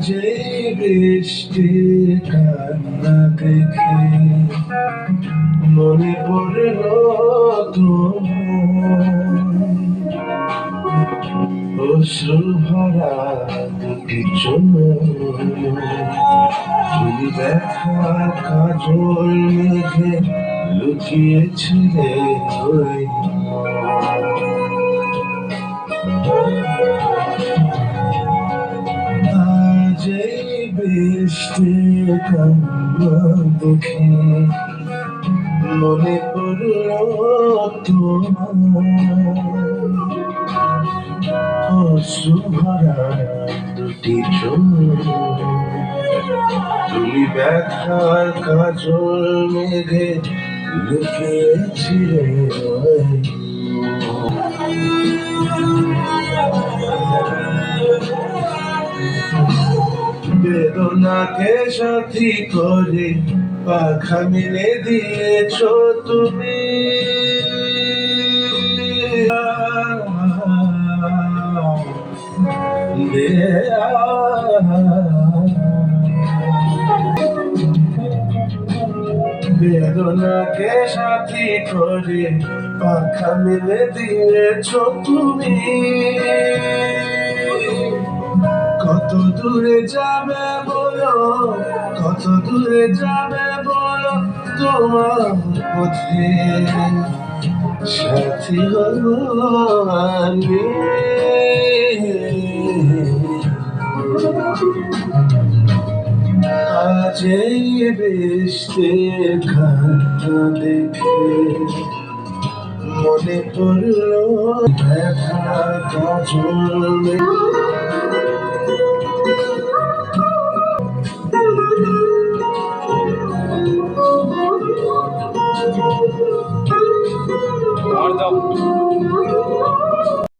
যে বৃষ্টির কান্না দেখে মনে পড়ল অশ্রু ভরা দুটি চোখ তুমি দেখার কাজল মেঘে লুকিয়েছিলে ওই যে বৃষ্টির কান্না দেখে মনে পড়ল অশ্রু ভরা দুটি চোখ তুমি ব্যথার কাজল মেঘে লুকিয়েছিলে বেদনাকে সাথী করে পাখা মেলে দিয়েছ তুমি বেদনাকে সাথী করে পাখা মেলে দিয়েছ তুমি কত দূরে যাবে বলো কত দূরে যাবে বলো তোমার পথে সাথী হলো আমি আজ এই বৃষ্টির কান্না দেখে মনে পড়ল ব্যথা কাজল और